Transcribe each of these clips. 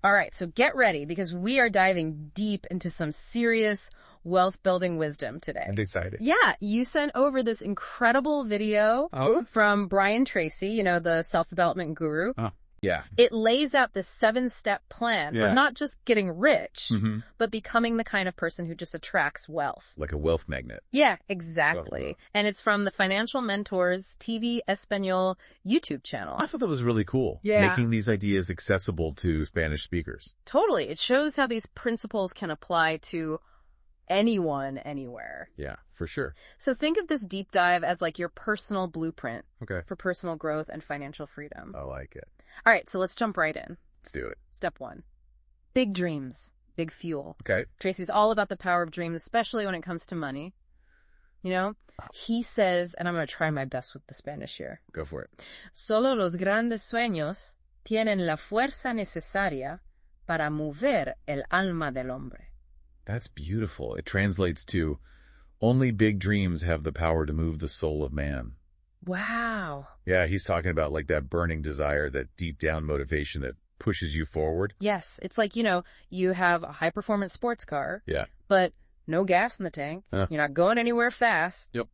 All right, so get ready because we are diving deep into some serious wealth-building wisdom today. I'm excited. Yeah, you sent over this incredible video from Brian Tracy, you know, the self-development guru. Yeah. It lays out this 7-step plan for not just getting rich, but becoming the kind of person who just attracts wealth. Like a wealth magnet. Yeah, exactly. And it's from the Financial Mentors TV Espanol YouTube channel. I thought that was really cool. Yeah. Making these ideas accessible to Spanish speakers. Totally. It shows how these principles can apply to anyone, anywhere. Yeah, for sure. So think of this deep dive as like your personal blueprint for personal growth and financial freedom. I like it. All right, so let's jump right in. Let's do it. Step 1. Big dreams, big fuel. Okay. Tracy's all about the power of dreams, especially when it comes to money. You know, he says, and I'm going to try my best with the Spanish here. Go for it. Solo los grandes sueños tienen la fuerza necesaria para mover el alma del hombre. That's beautiful. It translates to, only big dreams have the power to move the soul of man. Wow. Yeah, he's talking about like that burning desire, that deep down motivation that pushes you forward. Yes. It's like, you know, you have a high performance sports car, but no gas in the tank. You're not going anywhere fast. Yep.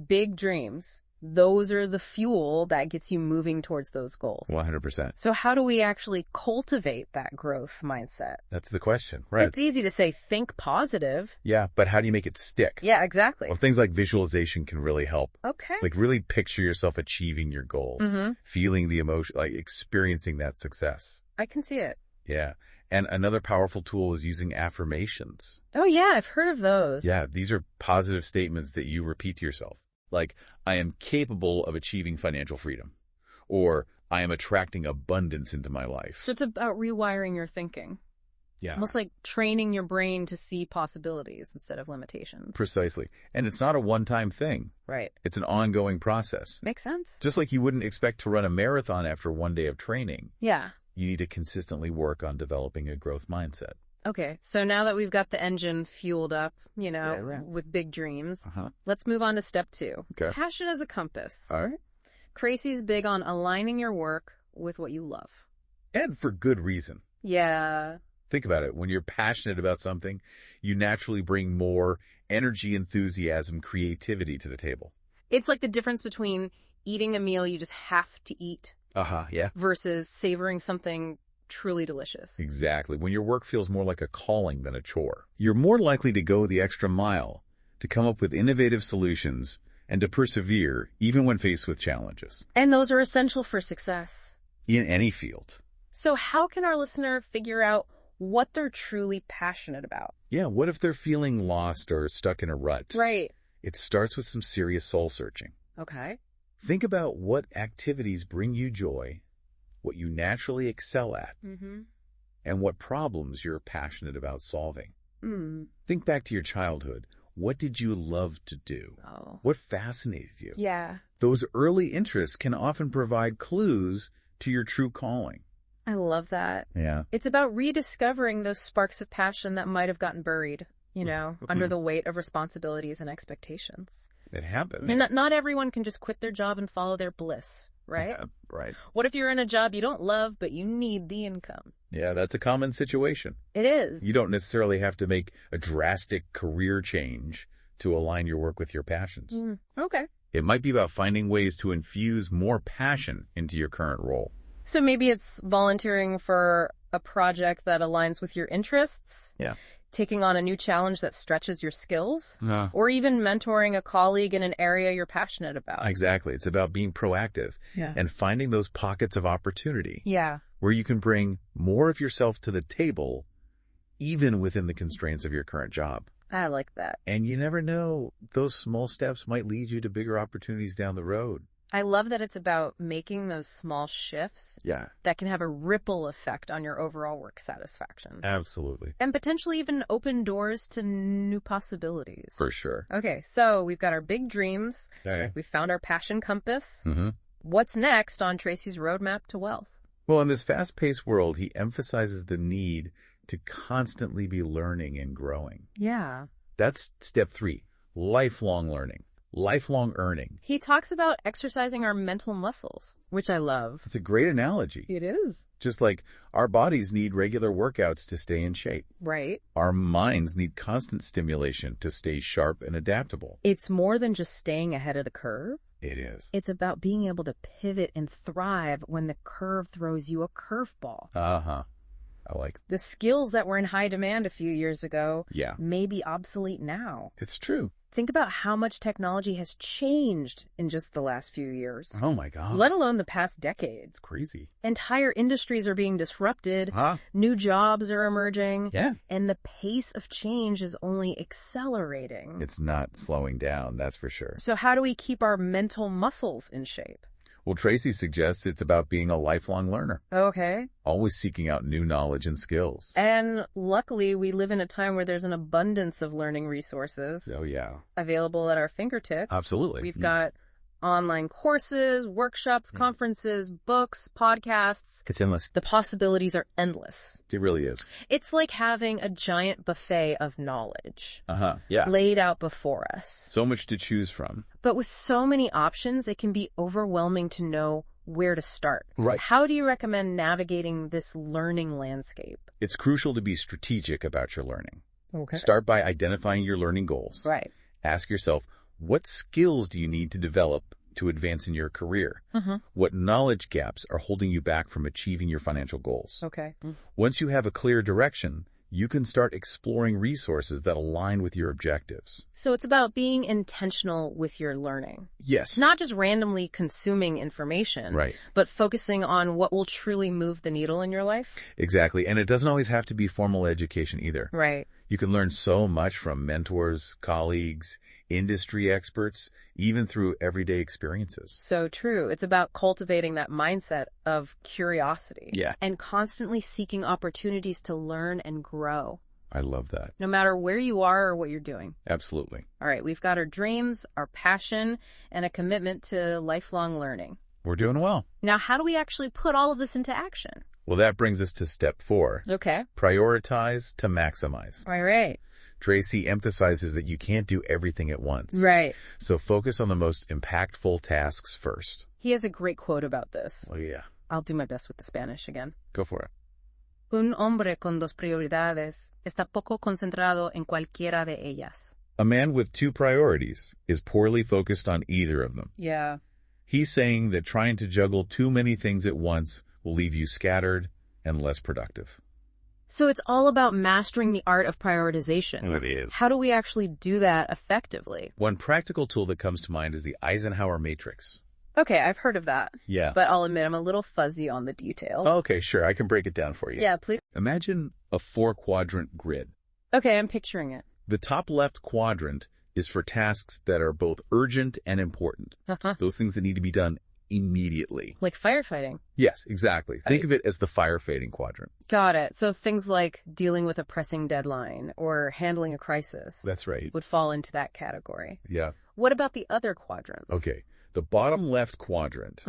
Big dreams. Those are the fuel that gets you moving towards those goals. 100%. So how do we actually cultivate that growth mindset? That's the question, right? It's easy to say, think positive. Yeah, but how do you make it stick? Yeah, exactly. Well, things like visualization can really help. Okay. Like really picture yourself achieving your goals, feeling the emotion, like experiencing that success. I can see it. Yeah. And another powerful tool is using affirmations. Oh, yeah, I've heard of those. Yeah, these are positive statements that you repeat to yourself. Like, I am capable of achieving financial freedom. Or, I am attracting abundance into my life. So it's about rewiring your thinking. Yeah. Almost like training your brain to see possibilities instead of limitations. Precisely. And it's not a one-time thing. Right. It's an ongoing process. Makes sense. Just like you wouldn't expect to run a marathon after one day of training. Yeah. You need to consistently work on developing a growth mindset. Okay, so now that we've got the engine fueled up, you know, with big dreams, let's move on to step 2. Okay. Passion as a compass. All right. Tracy's big on aligning your work with what you love. And for good reason. Yeah. Think about it. When you're passionate about something, you naturally bring more energy, enthusiasm, creativity to the table. It's like the difference between eating a meal you just have to eat Yeah. versus savoring something truly delicious. Exactly. When your work feels more like a calling than a chore, you're more likely to go the extra mile, to come up with innovative solutions, and to persevere even when faced with challenges. And those are essential for success. In any field. So how can our listener figure out what they're truly passionate about? Yeah, what if they're feeling lost or stuck in a rut? Right. It starts with some serious soul searching. Okay. Think about what activities bring you joy, what you naturally excel at, and what problems you're passionate about solving. Think back to your childhood. What did you love to do? Oh. What fascinated you? Yeah. Those early interests can often provide clues to your true calling. I love that. Yeah. It's about rediscovering those sparks of passion that might have gotten buried, you know, under the weight of responsibilities and expectations. It happens. And not everyone can just quit their job and follow their bliss, right? Yeah, right. What if you're in a job you don't love, but you need the income? Yeah, that's a common situation. It is. You don't necessarily have to make a drastic career change to align your work with your passions. Okay. It might be about finding ways to infuse more passion into your current role. So maybe it's volunteering for a project that aligns with your interests. Yeah. Taking on a new challenge that stretches your skills, or even mentoring a colleague in an area you're passionate about. Exactly. It's about being proactive and finding those pockets of opportunity where you can bring more of yourself to the table, even within the constraints of your current job. I like that. And you never know, those small steps might lead you to bigger opportunities down the road. I love that it's about making those small shifts that can have a ripple effect on your overall work satisfaction. Absolutely. And potentially even open doors to new possibilities. For sure. Okay, so we've got our big dreams. Okay. We've found our passion compass. What's next on Tracy's roadmap to wealth? Well, in this fast-paced world, he emphasizes the need to constantly be learning and growing. Yeah. That's step 3, lifelong learning. lifelong earning. He talks about exercising our mental muscles, which I love. It's a great analogy. It is. Just like our bodies need regular workouts to stay in shape. Right. Our minds need constant stimulation to stay sharp and adaptable. It's more than just staying ahead of the curve. It is. It's about being able to pivot and thrive when the curve throws you a curveball. Uh-huh. I like The skills that were in high demand a few years ago Yeah. may be obsolete now. It's true. Think about how much technology has changed in just the last few years. Oh my God. Let alone the past decade. It's crazy. Entire industries are being disrupted. Huh? New jobs are emerging. Yeah. And the pace of change is only accelerating. It's not slowing down, that's for sure. So how do we keep our mental muscles in shape? Well, Tracy suggests it's about being a lifelong learner, Okay. always seeking out new knowledge and skills. And luckily, we live in a time where there's an abundance of learning resources Oh, yeah. available at our fingertips. Absolutely. We've got online courses, workshops, conferences, books, podcasts. It's endless. The possibilities are endless. It really is. It's like having a giant buffet of knowledge Uh-huh. Yeah. laid out before us. So much to choose from. But with so many options, it can be overwhelming to know where to start. Right. How do you recommend navigating this learning landscape? It's crucial to be strategic about your learning. Okay. Start by identifying your learning goals. Right. Ask yourself, what skills do you need to develop to advance in your career? What knowledge gaps are holding you back from achieving your financial goals? Okay. Once you have a clear direction, you can start exploring resources that align with your objectives. So it's about being intentional with your learning. Yes. Not just randomly consuming information, Right. but focusing on what will truly move the needle in your life. Exactly. And it doesn't always have to be formal education either. Right. You can learn so much from mentors, colleagues, industry experts, even through everyday experiences. So true. It's about cultivating that mindset of curiosity. Yeah. And constantly seeking opportunities to learn and grow, I love that. no matter where you are or what you're doing. Absolutely. All right, we've got our dreams, our passion, and a commitment to lifelong learning. We're doing well. Now, how do we actually put all of this into action? Well, that brings us to step 4. Okay. Prioritize to maximize. All right. Tracy emphasizes that you can't do everything at once. Right. So focus on the most impactful tasks first. He has a great quote about this. Oh, yeah. I'll do my best with the Spanish again. Go for it. Un hombre con dos prioridades está poco concentrado en cualquiera de ellas. A man with 2 priorities is poorly focused on either of them. Yeah. He's saying that trying to juggle too many things at once will leave you scattered and less productive. So it's all about mastering the art of prioritization. It is. How do we actually do that effectively? One practical tool that comes to mind is the Eisenhower matrix. Okay, I've heard of that. Yeah. But I'll admit I'm a little fuzzy on the details. Okay, sure. I can break it down for you. Yeah, please. Imagine a 4-quadrant grid. Okay, I'm picturing it. The top left quadrant is for tasks that are both urgent and important. Those things that need to be done immediately. Like firefighting. Yes, exactly. Think of it as the firefighting quadrant. Got it. So things like dealing with a pressing deadline or handling a crisis That's right. would fall into that category. Yeah. What about the other quadrants? Okay. The bottom left quadrant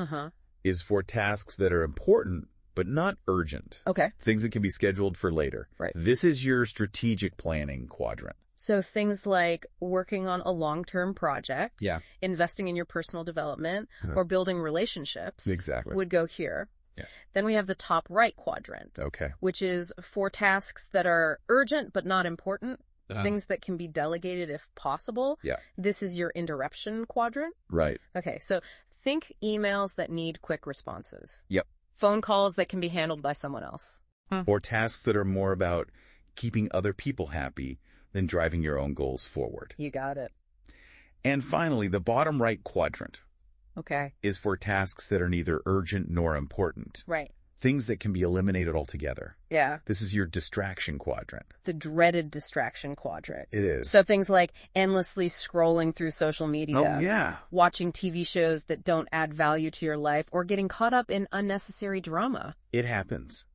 is for tasks that are important but not urgent. Okay. Things that can be scheduled for later. Right. This is your strategic planning quadrant. So things like working on a long-term project, Yeah. investing in your personal development, or building relationships Exactly. would go here. Yeah. Then we have the top right quadrant, Okay. which is for tasks that are urgent but not important, things that can be delegated if possible. Yeah. This is your interruption quadrant. Right. Okay, so think emails that need quick responses. Yep. Phone calls that can be handled by someone else. Or tasks that are more about keeping other people happy than driving your own goals forward. You got it. And finally, the bottom right quadrant Okay. is for tasks that are neither urgent nor important. Right. Things that can be eliminated altogether. Yeah. This is your distraction quadrant. The dreaded distraction quadrant. It is. So things like endlessly scrolling through social media. Oh, yeah. Watching TV shows that don't add value to your life, or getting caught up in unnecessary drama. It happens.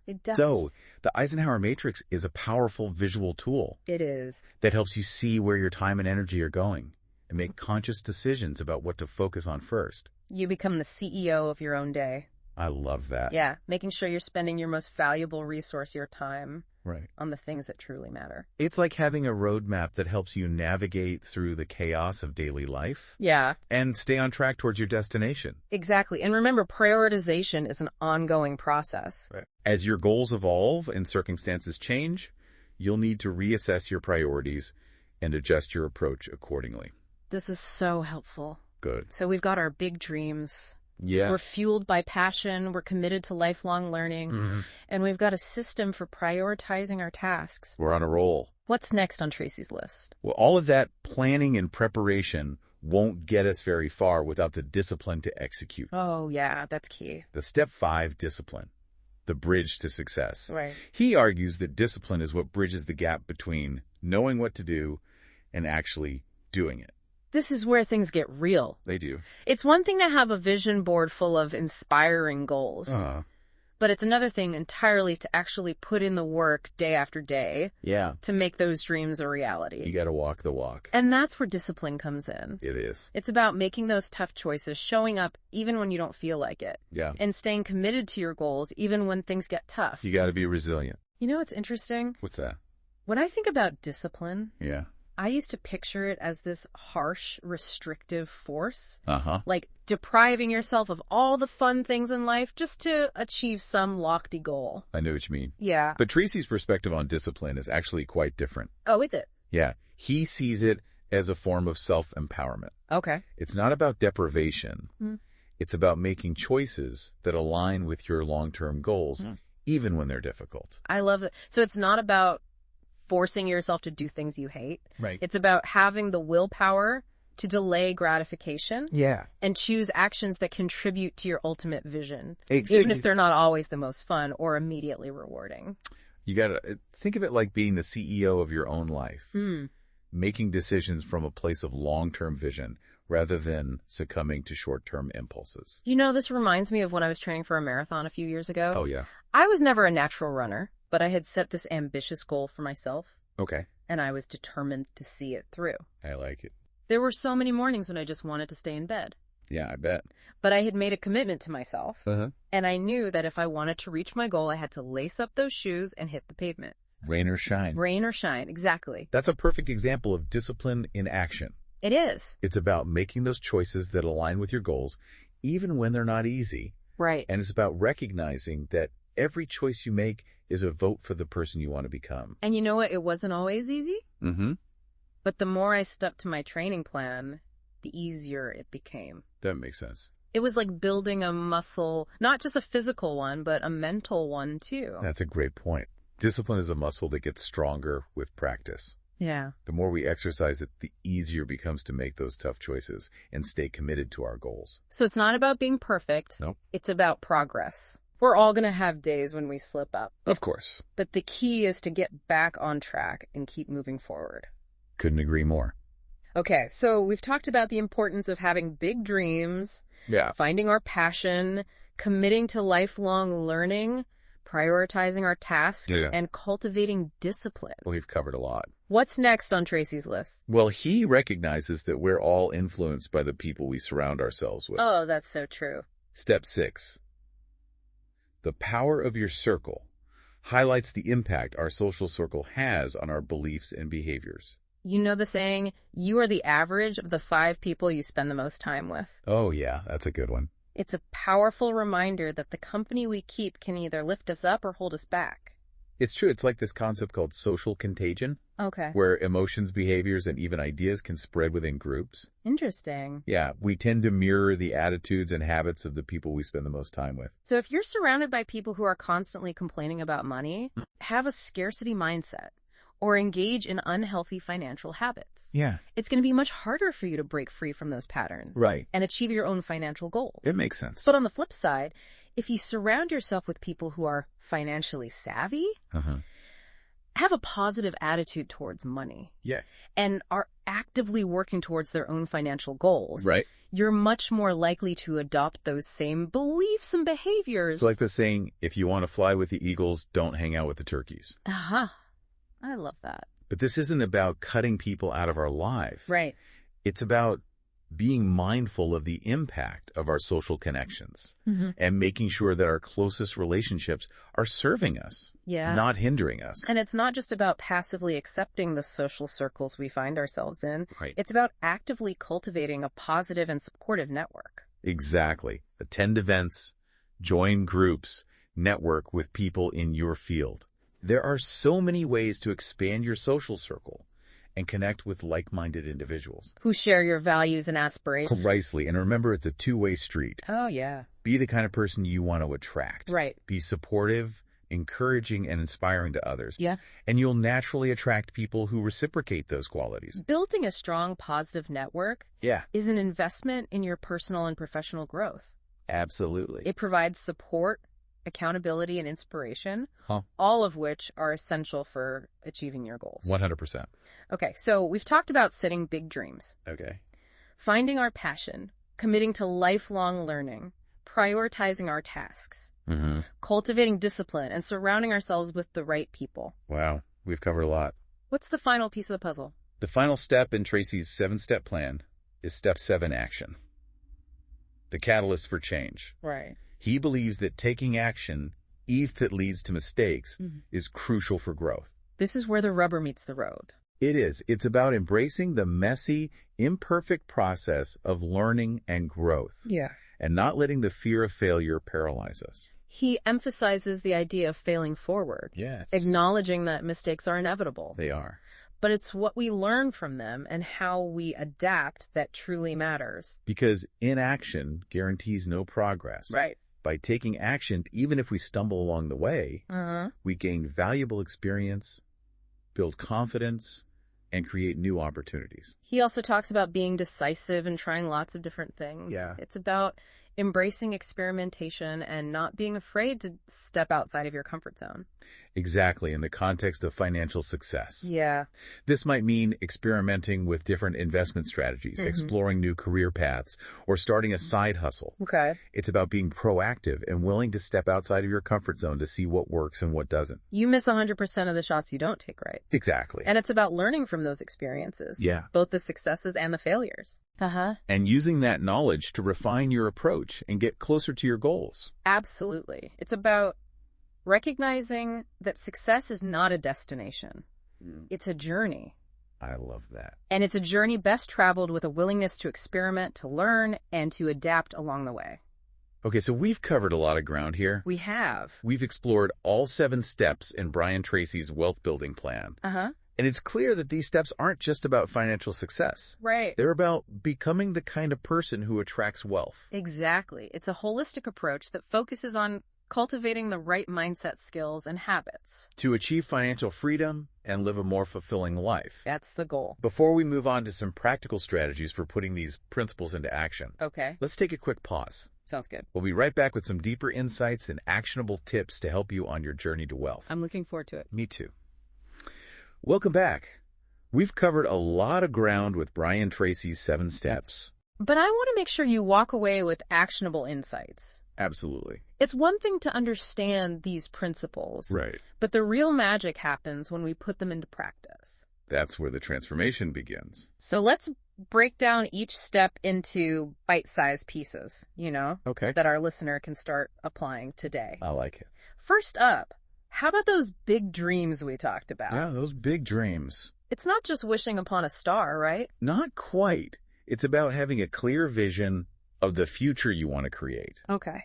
It does. So, the Eisenhower matrix is a powerful visual tool It is. that helps you see where your time and energy are going and make conscious decisions about what to focus on first. You become the CEO of your own day. I love that. Yeah, making sure you're spending your most valuable resource, your time, Right. on the things that truly matter. It's like having a roadmap that helps you navigate through the chaos of daily life. Yeah. And stay on track towards your destination. Exactly. And remember, prioritization is an ongoing process. Right. As your goals evolve and circumstances change, you'll need to reassess your priorities and adjust your approach accordingly. This is so helpful. Good. So we've got our big dreams. Yeah. We're fueled by passion. We're committed to lifelong learning. And we've got a system for prioritizing our tasks. We're on a roll. What's next on Tracy's list? Well, all of that planning and preparation won't get us very far without the discipline to execute. Oh, yeah, that's key. The step 5 discipline, the bridge to success. Right. He argues that discipline is what bridges the gap between knowing what to do and actually doing it. This is where things get real. They do. It's one thing to have a vision board full of inspiring goals, but it's another thing entirely to actually put in the work day after day to make those dreams a reality. You got to walk the walk. And that's where discipline comes in. It is. It's about making those tough choices, showing up even when you don't feel like it, and staying committed to your goals even when things get tough. You got to be resilient. You know what's interesting? What's that? When I think about discipline, Yeah. I used to picture it as this harsh, restrictive force. Like depriving yourself of all the fun things in life just to achieve some lofty goal. I know what you mean. Yeah. But Tracy's perspective on discipline is actually quite different. Oh, is it? Yeah. He sees it as a form of self-empowerment. Okay. It's not about deprivation. It's about making choices that align with your long-term goals, even when they're difficult. I love it. So it's not about forcing yourself to do things you hate. Right. It's about having the willpower to delay gratification. Yeah. And choose actions that contribute to your ultimate vision. Exactly. Even if they're not always the most fun or immediately rewarding. You got to think of it like being the CEO of your own life. Making decisions from a place of long-term vision rather than succumbing to short-term impulses. You know, this reminds me of when I was training for a marathon a few years ago. Oh, yeah. I was never a natural runner, but I had set this ambitious goal for myself. Okay. And I was determined to see it through. I like it. There were so many mornings when I just wanted to stay in bed. Yeah, I bet. But I had made a commitment to myself. And I knew that if I wanted to reach my goal, I had to lace up those shoes and hit the pavement. Rain or shine. Rain or shine, exactly. That's a perfect example of discipline in action. It is. It's about making those choices that align with your goals, even when they're not easy. Right. And it's about recognizing that every choice you make is a vote for the person you want to become. And you know what? It wasn't always easy. But the more I stuck to my training plan, the easier it became. That makes sense. It was like building a muscle, not just a physical one, but a mental one too. That's a great point. Discipline is a muscle that gets stronger with practice. Yeah. The more we exercise it, the easier it becomes to make those tough choices and stay committed to our goals. So it's not about being perfect. Nope. It's about progress. We're all going to have days when we slip up. Of course. But the key is to get back on track and keep moving forward. Couldn't agree more. Okay, so we've talked about the importance of having big dreams, finding our passion, committing to lifelong learning, prioritizing our tasks, and cultivating discipline. Well, we've covered a lot. What's next on Tracy's list? Well, he recognizes that we're all influenced by the people we surround ourselves with. Oh, that's so true. Step 6. The power of your circle highlights the impact our social circle has on our beliefs and behaviors. You know the saying, you are the average of the 5 people you spend the most time with. Oh, yeah, that's a good one. It's a powerful reminder that the company we keep can either lift us up or hold us back. It's true. It's like this concept called social contagion. Okay. Where emotions, behaviors, and even ideas can spread within groups. Interesting. Yeah, we tend to mirror the attitudes and habits of the people we spend the most time with. So if you're surrounded by people who are constantly complaining about money, have a scarcity mindset or engage in unhealthy financial habits. Yeah. It's going to be much harder for you to break free from those patterns. Right. And achieve your own financial goals. It makes sense. But on the flip side, if you surround yourself with people who are financially savvy, have a positive attitude towards money. Yeah. And are actively working towards their own financial goals. Right. You're much more likely to adopt those same beliefs and behaviors. It's like the saying, if you want to fly with the eagles, don't hang out with the turkeys. I love that. But this isn't about cutting people out of our life. Right. It's about being mindful of the impact of our social connections and making sure that our closest relationships are serving us, not hindering us. And it's not just about passively accepting the social circles we find ourselves in. Right. It's about actively cultivating a positive and supportive network. Exactly. Attend events, join groups, network with people in your field. There are so many ways to expand your social circle and connect with like-minded individuals who share your values and aspirations. Precisely. And remember, it's a two-way street. Oh, yeah. Be the kind of person you want to attract. Right. Be supportive, encouraging, and inspiring to others. Yeah. And you'll naturally attract people who reciprocate those qualities. Building a strong, positive network is an investment in your personal and professional growth. Absolutely. It provides support, accountability, and inspiration, all of which are essential for achieving your goals. 100%. Okay, so we've talked about setting big dreams. Okay. Finding our passion, committing to lifelong learning, prioritizing our tasks, cultivating discipline, and surrounding ourselves with the right people. Wow, we've covered a lot. What's the final piece of the puzzle? The final step in Tracy's 7-step plan is step 7 action. The catalyst for change. Right. He believes that taking action, even if it leads to mistakes, is crucial for growth. This is where the rubber meets the road. It is. It's about embracing the messy, imperfect process of learning and growth. Yeah. And not letting the fear of failure paralyze us. He emphasizes the idea of failing forward. Yes. Acknowledging that mistakes are inevitable. They are. But it's what we learn from them and how we adapt that truly matters. Because inaction guarantees no progress. Right. By taking action, even if we stumble along the way, we gain valuable experience, build confidence, and create new opportunities. He also talks about being decisive and trying lots of different things. Yeah. It's about embracing experimentation and not being afraid to step outside of your comfort zone. Exactly, in the context of financial success. Yeah. This might mean experimenting with different investment strategies, exploring new career paths, or starting a side hustle. Okay. It's about being proactive and willing to step outside of your comfort zone to see what works and what doesn't. You miss 100% of the shots you don't take, right? Exactly. And it's about learning from those experiences. Yeah. Both the successes and the failures. And using that knowledge to refine your approach and get closer to your goals. Absolutely. It's about recognizing that success is not a destination. It's a journey. I love that. And it's a journey best traveled with a willingness to experiment, to learn, and to adapt along the way. Okay, so we've covered a lot of ground here. We have. We've explored all 7 steps in Brian Tracy's wealth building plan. And it's clear that these steps aren't just about financial success. Right. They're about becoming the kind of person who attracts wealth. Exactly. It's a holistic approach that focuses on cultivating the right mindset, skills, and habits to achieve financial freedom and live a more fulfilling life. That's the goal. Before we move on to some practical strategies for putting these principles into action, okay, let's take a quick pause. Sounds good. We'll be right back with some deeper insights and actionable tips to help you on your journey to wealth. I'm looking forward to it. Me too. Welcome back. We've covered a lot of ground with Brian Tracy's 7 steps. But I want to make sure you walk away with actionable insights. Absolutely. It's one thing to understand these principles. Right. But the real magic happens when we put them into practice. That's where the transformation begins. So let's break down each step into bite-sized pieces, that our listener can start applying today. I like it. First up, how about those big dreams we talked about? Yeah, those big dreams. It's not just wishing upon a star, right? Not quite. It's about having a clear vision of the future you want to create. Okay.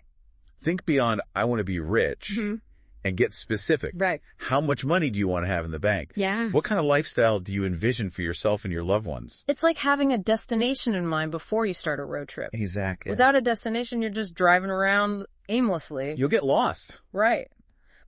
Think beyond, I want to be rich, and get specific. Right. How much money do you want to have in the bank? Yeah. What kind of lifestyle do you envision for yourself and your loved ones? It's like having a destination in mind before you start a road trip. Exactly. Without a destination, you're just driving around aimlessly. You'll get lost. Right.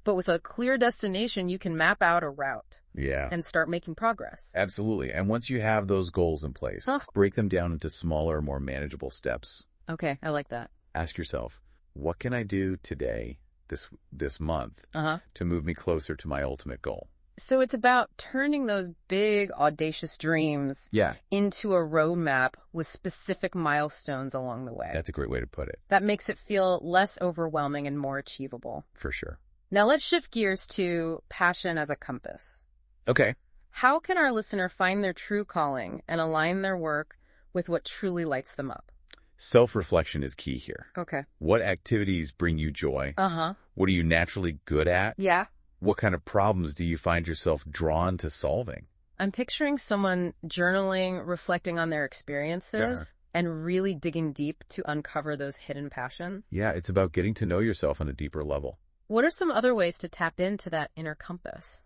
But with a clear destination, you can map out a route. Yeah. And start making progress. Absolutely. And once you have those goals in place, break them down into smaller, more manageable steps. Okay, I like that. Ask yourself, what can I do today, this month, to move me closer to my ultimate goal? So it's about turning those big, audacious dreams into a roadmap with specific milestones along the way. That's a great way to put it. That makes it feel less overwhelming and more achievable. For sure. Now let's shift gears to passion as a compass. Okay. How can our listener find their true calling and align their work with what truly lights them up. Self-reflection is key here. Okay. What activities bring you joy? Uh-huh. What are you naturally good at? Yeah. What kind of problems do you find yourself drawn to solving? I'm picturing someone journaling, reflecting on their experiences, and really digging deep to uncover those hidden passions. Yeah, it's about getting to know yourself on a deeper level. What are some other ways to tap into that inner compass?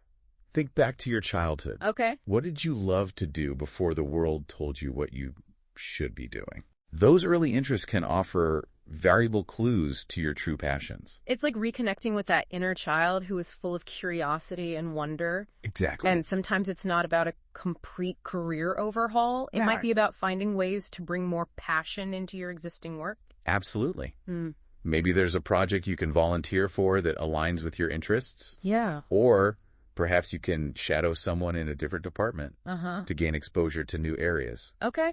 Think back to your childhood. Okay. What did you love to do before the world told you what you should be doing? Those early interests can offer valuable clues to your true passions. It's like reconnecting with that inner child who is full of curiosity and wonder. Exactly. And sometimes it's not about a complete career overhaul. It might be about finding ways to bring more passion into your existing work. Absolutely. Maybe there's a project you can volunteer for that aligns with your interests. Yeah. Or perhaps you can shadow someone in a different department to gain exposure to new areas. Okay.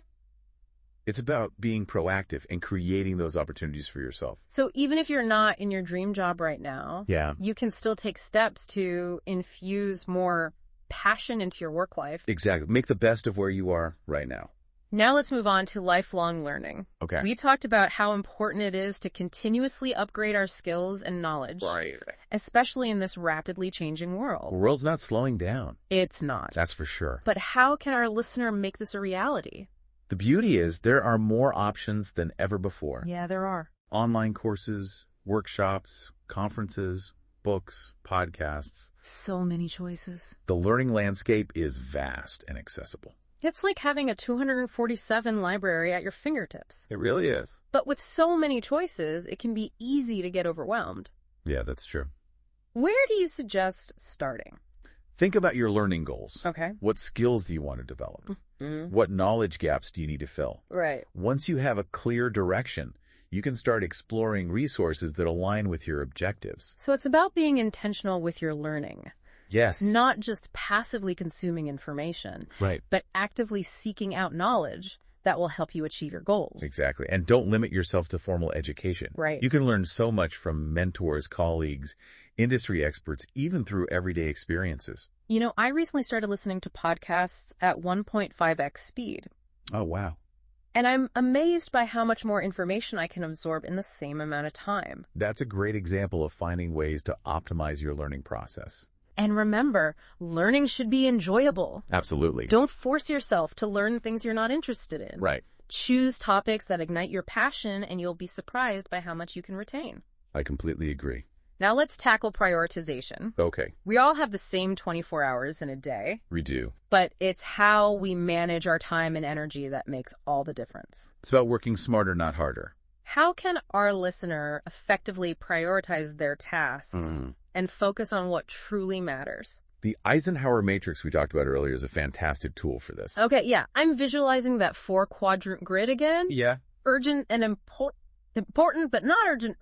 It's about being proactive and creating those opportunities for yourself. So even if you're not in your dream job right now, you can still take steps to infuse more passion into your work life. Exactly. Make the best of where you are right now. Now let's move on to lifelong learning. Okay. We talked about how important it is to continuously upgrade our skills and knowledge. Right. Especially in this rapidly changing world. The world's not slowing down. It's not. That's for sure. But how can our listener make this a reality? The beauty is there are more options than ever before. Yeah, there are. Online courses, workshops, conferences, books, podcasts. So many choices. The learning landscape is vast and accessible. It's like having a 247 library at your fingertips. It really is. But with so many choices, it can be easy to get overwhelmed. Yeah, that's true. Where do you suggest starting? Think about your learning goals. Okay. What skills do you want to develop? What knowledge gaps do you need to fill? Right. Once you have a clear direction, you can start exploring resources that align with your objectives. So it's about being intentional with your learning. Yes. Not just passively consuming information. Right. But actively seeking out knowledge that will help you achieve your goals. Exactly. And don't limit yourself to formal education. Right. You can learn so much from mentors, colleagues, industry experts, even through everyday experiences. You know, I recently started listening to podcasts at 1.5x speed. Oh, wow. And I'm amazed by how much more information I can absorb in the same amount of time. That's a great example of finding ways to optimize your learning process. And remember, learning should be enjoyable. Absolutely. Don't force yourself to learn things you're not interested in. Right. Choose topics that ignite your passion, and you'll be surprised by how much you can retain. I completely agree. Now let's tackle prioritization. Okay. We all have the same 24 hours in a day. We do. But it's how we manage our time and energy that makes all the difference. It's about working smarter, not harder. How can our listener effectively prioritize their tasks and focus on what truly matters? The Eisenhower matrix we talked about earlier is a fantastic tool for this. Okay, yeah. I'm visualizing that 4-quadrant grid again. Yeah. Urgent and important but not urgent,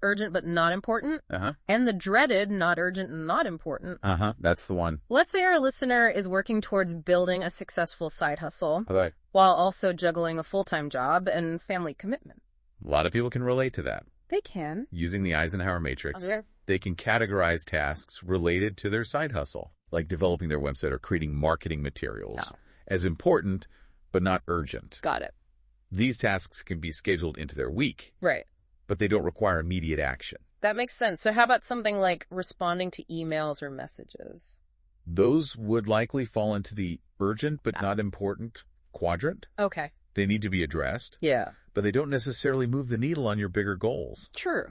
urgent but not important. And the dreaded, not urgent and not important. That's the one. Let's say our listener is working towards building a successful side hustle while also juggling a full-time job and family commitment. A lot of people can relate to that. They can. Using the Eisenhower matrix, they can categorize tasks related to their side hustle, like developing their website or creating marketing materials, as important but not urgent. Got it. These tasks can be scheduled into their week. Right. But they don't require immediate action. That makes sense. So how about something like responding to emails or messages? Those would likely fall into the urgent but not important quadrant. Okay. They need to be addressed. Yeah. But they don't necessarily move the needle on your bigger goals. True.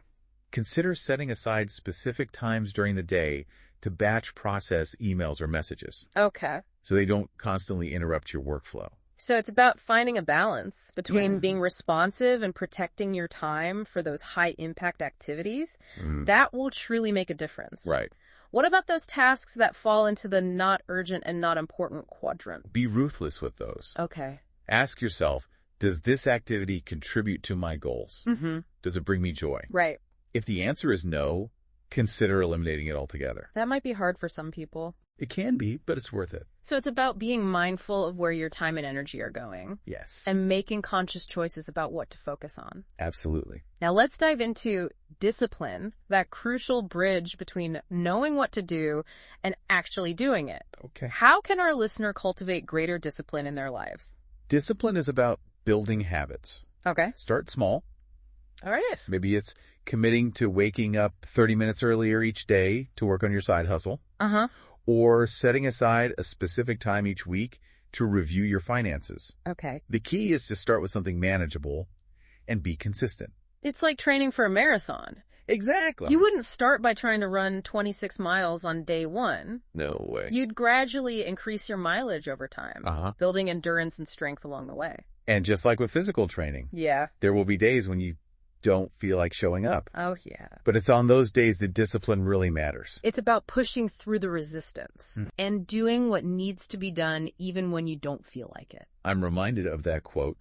Consider setting aside specific times during the day to batch process emails or messages. Okay. So they don't constantly interrupt your workflow. So it's about finding a balance between being responsive and protecting your time for those high-impact activities. That will truly make a difference. Right. What about those tasks that fall into the not urgent and not important quadrant? Be ruthless with those. Okay. Ask yourself, does this activity contribute to my goals? Does it bring me joy? Right. If the answer is no, consider eliminating it altogether. That might be hard for some people. It can be, but it's worth it. So it's about being mindful of where your time and energy are going. Yes. And making conscious choices about what to focus on. Absolutely. Now let's dive into discipline, that crucial bridge between knowing what to do and actually doing it. Okay. How can our listener cultivate greater discipline in their lives? Discipline is about building habits. Okay. Start small. All right. Maybe it's committing to waking up 30 minutes earlier each day to work on your side hustle. Uh-huh. Or setting aside a specific time each week to review your finances. Okay. The key is to start with something manageable and be consistent. It's like training for a marathon. Exactly. You wouldn't start by trying to run 26 miles on day one. No way. You'd gradually increase your mileage over time, building endurance and strength along the way. And just like with physical training, there will be days when you don't feel like showing up. Oh, yeah. But it's on those days that discipline really matters. It's about pushing through the resistance and doing what needs to be done even when you don't feel like it. I'm reminded of that quote,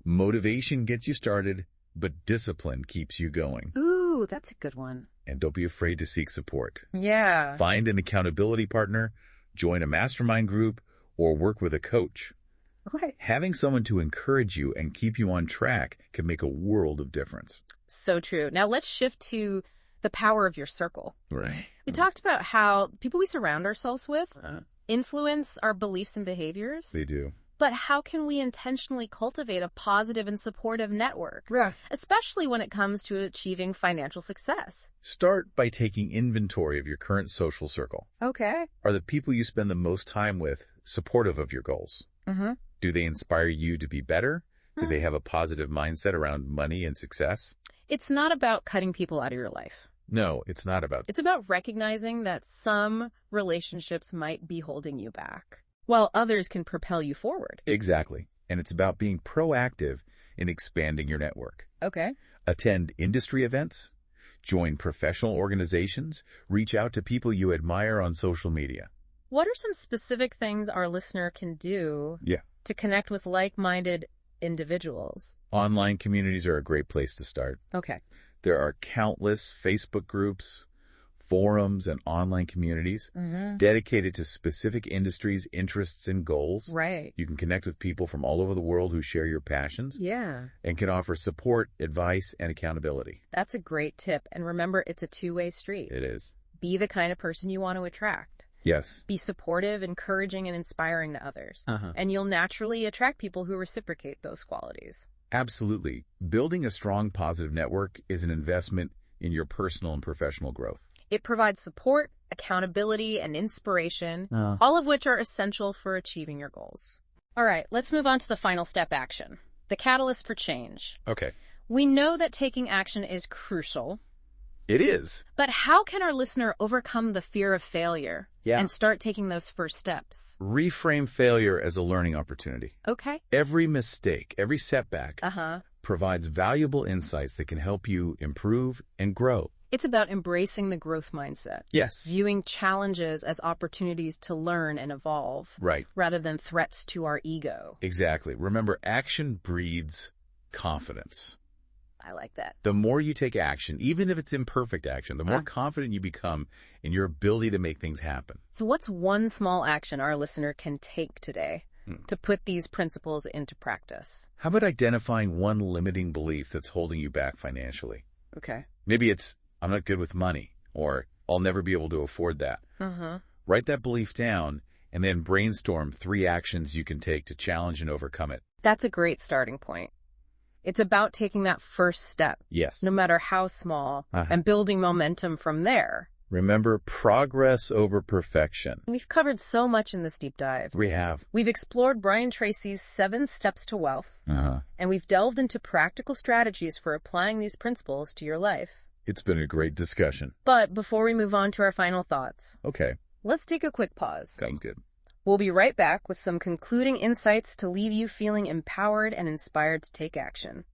motivation gets you started, but discipline keeps you going. Ooh, that's a good one. And don't be afraid to seek support. Yeah. Find an accountability partner, join a mastermind group, or work with a coach. Right. Having someone to encourage you and keep you on track can make a world of difference. So true. Now let's shift to the power of your circle. Right. We talked about how people we surround ourselves with influence our beliefs and behaviors. They do. But how can we intentionally cultivate a positive and supportive network? Yeah. Especially when it comes to achieving financial success. Start by taking inventory of your current social circle. Okay. Are the people you spend the most time with supportive of your goals? Do they inspire you to be better? Do they have a positive mindset around money and success? It's not about cutting people out of your life. No, it's not about. It's about recognizing that some relationships might be holding you back, while others can propel you forward. Exactly. And it's about being proactive in expanding your network. Okay. Attend industry events, join professional organizations, reach out to people you admire on social media. What are some specific things our listener can do to connect with like-minded individuals? Online communities are a great place to start. Okay. There are countless Facebook groups, forums, and online communities dedicated to specific industries, interests, and goals. Right. You can connect with people from all over the world who share your passions. Yeah. And can offer support, advice, and accountability. That's a great tip. And remember, it's a two-way street. It is. Be the kind of person you want to attract. Yes. Be supportive, encouraging, and inspiring to others. And you'll naturally attract people who reciprocate those qualities. Absolutely. Building a strong, positive network is an investment in your personal and professional growth. It provides support, accountability, and inspiration, all of which are essential for achieving your goals. All right, let's move on to the final step action, the catalyst for change. Okay. We know that taking action is crucial. It is. But how can our listener overcome the fear of failure and start taking those first steps? Reframe failure as a learning opportunity. Okay. Every mistake, every setback provides valuable insights that can help you improve and grow. It's about embracing the growth mindset. Yes. Viewing challenges as opportunities to learn and evolve. Right. Rather than threats to our ego. Exactly. Remember, action breeds confidence. I like that. The more you take action, even if it's imperfect action, the more confident you become in your ability to make things happen. So what's one small action our listener can take today to put these principles into practice? How about identifying one limiting belief that's holding you back financially? Okay. Maybe it's, I'm not good with money, or I'll never be able to afford that. Write that belief down and then brainstorm 3 actions you can take to challenge and overcome it. That's a great starting point. It's about taking that first step. Yes. No matter how small, and building momentum from there. Remember, progress over perfection. We've covered so much in this deep dive. We have. We've explored Brian Tracy's 7 Steps to Wealth, and we've delved into practical strategies for applying these principles to your life. It's been a great discussion. But before we move on to our final thoughts, let's take a quick pause. Sounds good. We'll be right back with some concluding insights to leave you feeling empowered and inspired to take action.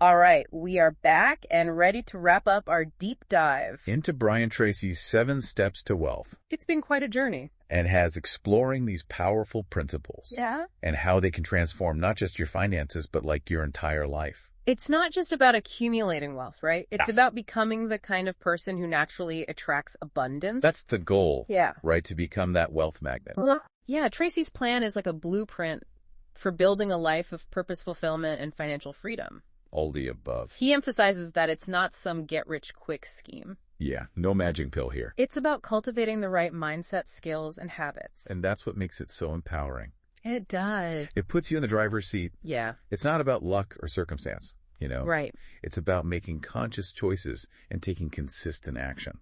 All right, we are back and ready to wrap up our deep dive into Brian Tracy's 7 Steps to Wealth. It's been quite a journey. And has exploring these powerful principles. Yeah. And how they can transform not just your finances, but like your entire life. It's not just about accumulating wealth, right? It's about becoming the kind of person who naturally attracts abundance. That's the goal. Yeah. Right? To become that wealth magnet. Yeah, Tracy's plan is like a blueprint for building a life of purpose fulfillment and financial freedom. All the above. He emphasizes that it's not some get-rich-quick scheme. Yeah, no magic pill here. It's about cultivating the right mindset, skills, and habits. And that's what makes it so empowering. It does. It puts you in the driver's seat. Yeah. It's not about luck or circumstance, you know? Right. It's about making conscious choices and taking consistent action.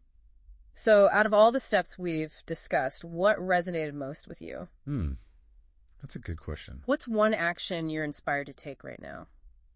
So out of all the steps we've discussed, what resonated most with you? That's a good question. What's one action you're inspired to take right now?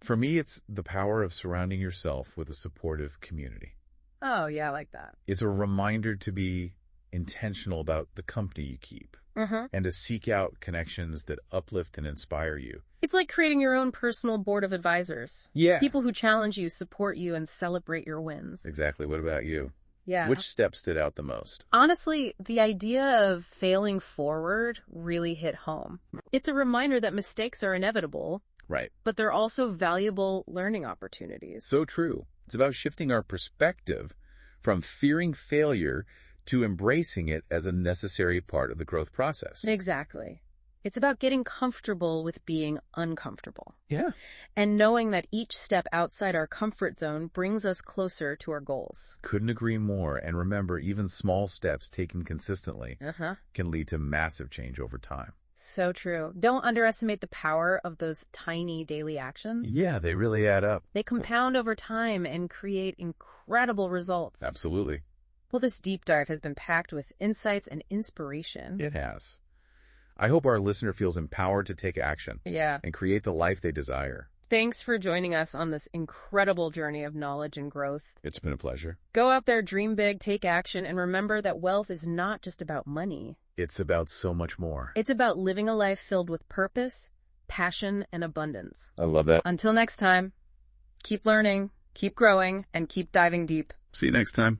For me, it's the power of surrounding yourself with a supportive community. Oh, yeah, I like that. It's a reminder to be intentional about the company you keep and to seek out connections that uplift and inspire you. It's like creating your own personal board of advisors. Yeah. People who challenge you, support you, and celebrate your wins. Exactly. What about you? Yeah. Which step stood out the most? Honestly, the idea of failing forward really hit home. It's a reminder that mistakes are inevitable. Right. But they're also valuable learning opportunities. So true. It's about shifting our perspective from fearing failure to embracing it as a necessary part of the growth process. Exactly. It's about getting comfortable with being uncomfortable. Yeah. And knowing that each step outside our comfort zone brings us closer to our goals. Couldn't agree more. And remember, even small steps taken consistently can lead to massive change over time. So true. Don't underestimate the power of those tiny daily actions. Yeah, they really add up. They compound over time and create incredible results. Absolutely. Well, this deep dive has been packed with insights and inspiration. It has. I hope our listener feels empowered to take action and create the life they desire. Thanks for joining us on this incredible journey of knowledge and growth. It's been a pleasure. Go out there, dream big, take action, and remember that wealth is not just about money. It's about so much more. It's about living a life filled with purpose, passion, and abundance. I love that. Until next time, keep learning, keep growing, and keep diving deep. See you next time.